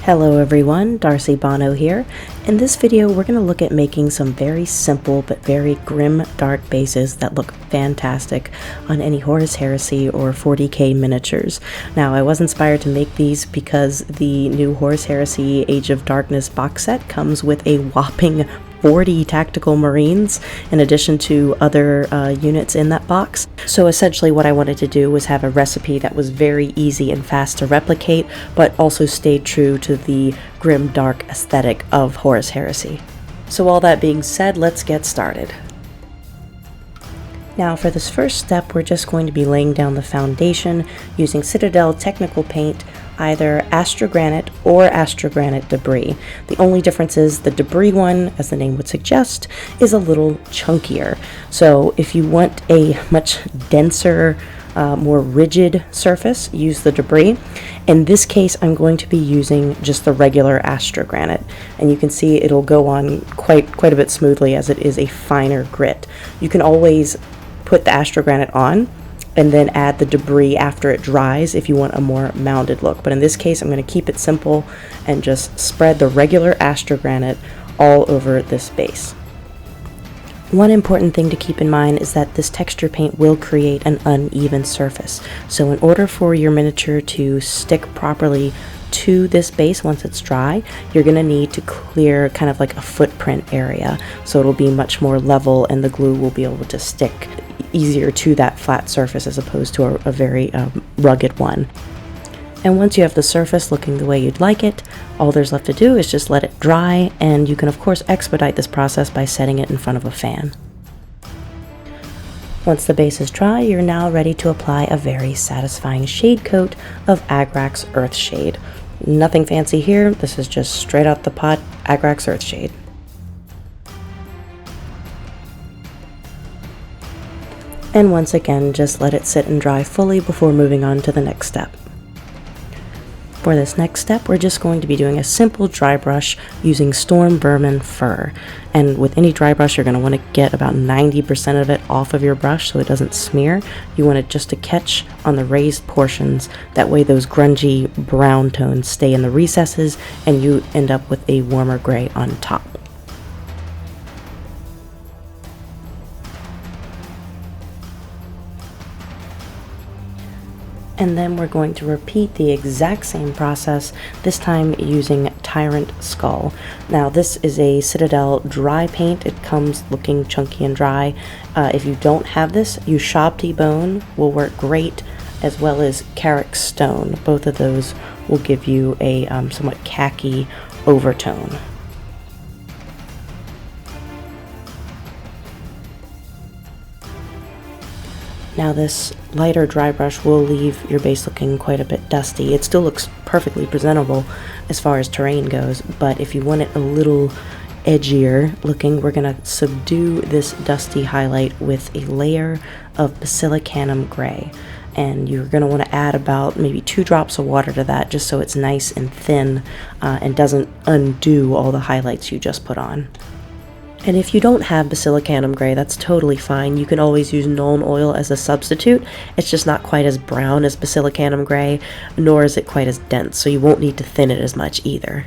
Hello everyone, Darcy Bono here. In this video we're going to look at making some very simple but very grim dark bases that look fantastic on any Horus Heresy or 40k miniatures. Now I was inspired to make these because the new Horus Heresy Age of Darkness box set comes with a whopping 40 tactical marines in addition to other units in that box. So essentially what I wanted to do was have a recipe that was very easy and fast to replicate, but also stayed true to the grim dark aesthetic of Horus Heresy. So all that being said, let's get started. Now for this first step, we're just going to be laying down the foundation using CITADEL technical paint, either Astrogranite or Astrogranite debris. The only difference is the debris one, as the name would suggest, is a little chunkier. So if you want a much denser, more rigid surface, use the debris. In this case, I'm going to be using just the regular Astrogranite, and you can see it'll go on quite a bit smoothly as it is a finer grit. You can always put the Astrogranite on and then add the debris after it dries if you want a more mounded look. But in this case, I'm going to keep it simple and just spread the regular Astrogranite all over this base. One important thing to keep in mind is that this texture paint will create an uneven surface. So in order for your miniature to stick properly to this base once it's dry, you're going to need to clear kind of like a footprint area. So it'll be much more level and the glue will be able to stick easier to that flat surface as opposed to a very rugged one. And once you have the surface looking the way you'd like it, all there's left to do is just let it dry, and you can of course expedite this process by setting it in front of a fan. Once the base is dry, you're now ready to apply a very satisfying shade coat of Agrax Earthshade. Nothing fancy here, this is just straight out the pot Agrax Earthshade. And once again, just let it sit and dry fully before moving on to the next step. For this next step, we're just going to be doing a simple dry brush using Stormvermin Fur. And with any dry brush, you're going to want to get about 90% of it off of your brush so it doesn't smear. You want it just to catch on the raised portions. That way those grungy brown tones stay in the recesses and you end up with a warmer gray on top. And then we're going to repeat the exact same process, this time using Tyrant Skull. Now this is a CITADEL dry paint. It comes looking chunky and dry. If you don't have this, Ushabti bone will work great, as well as Carrick stone. Both of those will give you a somewhat khaki overtone. Now this lighter dry brush will leave your base looking quite a bit dusty. It still looks perfectly presentable as far as terrain goes, but if you want it a little edgier looking, we're going to subdue this dusty highlight with a layer of Basilicanum Grey. And you're going to want to add about maybe 2 drops of water to that just so it's nice and thin and doesn't undo all the highlights you just put on. And if you don't have Basilicanum Grey, that's totally fine. You can always use Nuln Oil as a substitute. It's just not quite as brown as Basilicanum Grey, nor is it quite as dense, so you won't need to thin it as much either.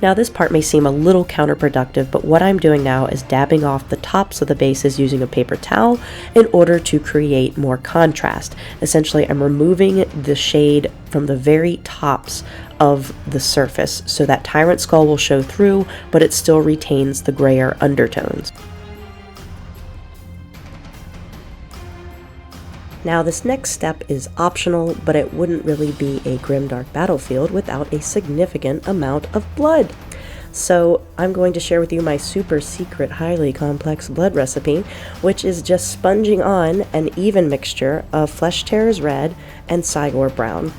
Now this part may seem a little counterproductive, but what I'm doing now is dabbing off the tops of the bases using a paper towel in order to create more contrast. Essentially, I'm removing the shade from the very tops of the surface so that Tyrant Skull will show through, but it still retains the grayer undertones. Now this next step is optional, but it wouldn't really be a grimdark battlefield without a significant amount of blood. So I'm going to share with you my super secret, highly complex blood recipe, which is just sponging on an even mixture of Flesh Tearers Red and Cygor Brown.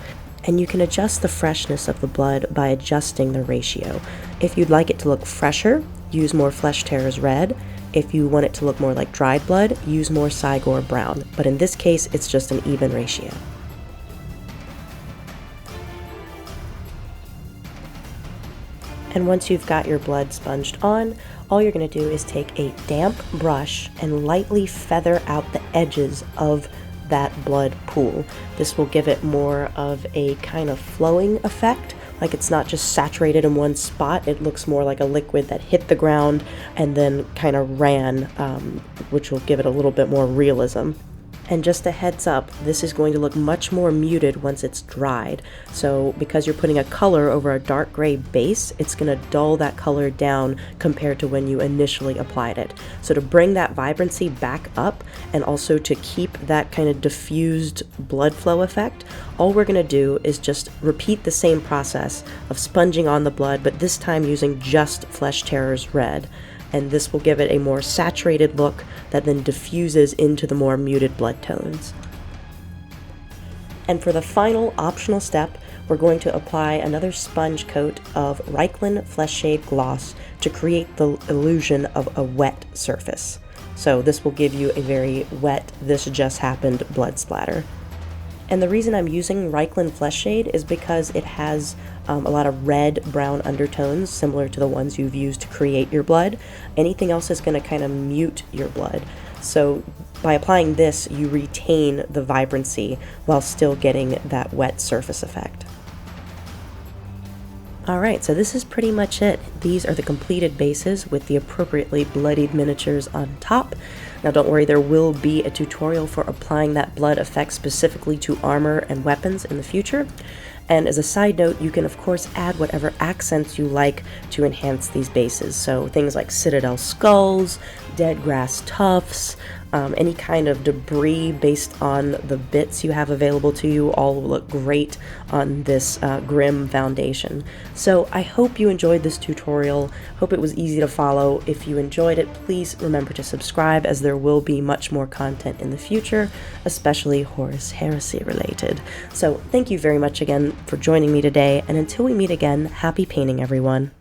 And you can adjust the freshness of the blood by adjusting the ratio. If you'd like it to look fresher, use more Flesh Tearers Red. If you want it to look more like dried blood, use more Cygor Brown. But in this case, it's just an even ratio. And once you've got your blood sponged on, all you're going to do is take a damp brush and lightly feather out the edges of that blood pool. This will give it more of a kind of flowing effect Like it's not just saturated in one spot, it looks more like a liquid that hit the ground and then kind of ran, which will give it a little bit more realism. And just a heads up, this is going to look much more muted once it's dried. So because you're putting a color over a dark gray base, it's going to dull that color down compared to when you initially applied it. So to bring that vibrancy back up and also to keep that kind of diffused blood flow effect, all we're going to do is just repeat the same process of sponging on the blood, but this time using just Flesh Terror's red. And this will give it a more saturated look that then diffuses into the more muted blood tones. And for the final optional step, we're going to apply another sponge coat of Reikland Fleshshade Gloss to create the illusion of a wet surface. So this will give you a very wet, this just happened blood splatter. And the reason I'm using Reikland Fleshshade is because it has a lot of red-brown undertones, similar to the ones you've used to create your blood. Anything else is going to kind of mute your blood. So by applying this, you retain the vibrancy while still getting that wet surface effect. Alright, so this is pretty much it. These are the completed bases with the appropriately bloodied miniatures on top. Now don't worry, there will be a tutorial for applying that blood effect specifically to armor and weapons in the future. And as a side note, you can of course add whatever accents you like to enhance these bases. So things like Citadel skulls, dead grass tufts, any kind of debris based on the bits you have available to you all will look great on this grim foundation. So I hope you enjoyed this tutorial, hope it was easy to follow. If you enjoyed it, please remember to subscribe, as there will be much more content in the future, especially Horus Heresy related. So thank you very much again for joining me today, and until we meet again, happy painting everyone.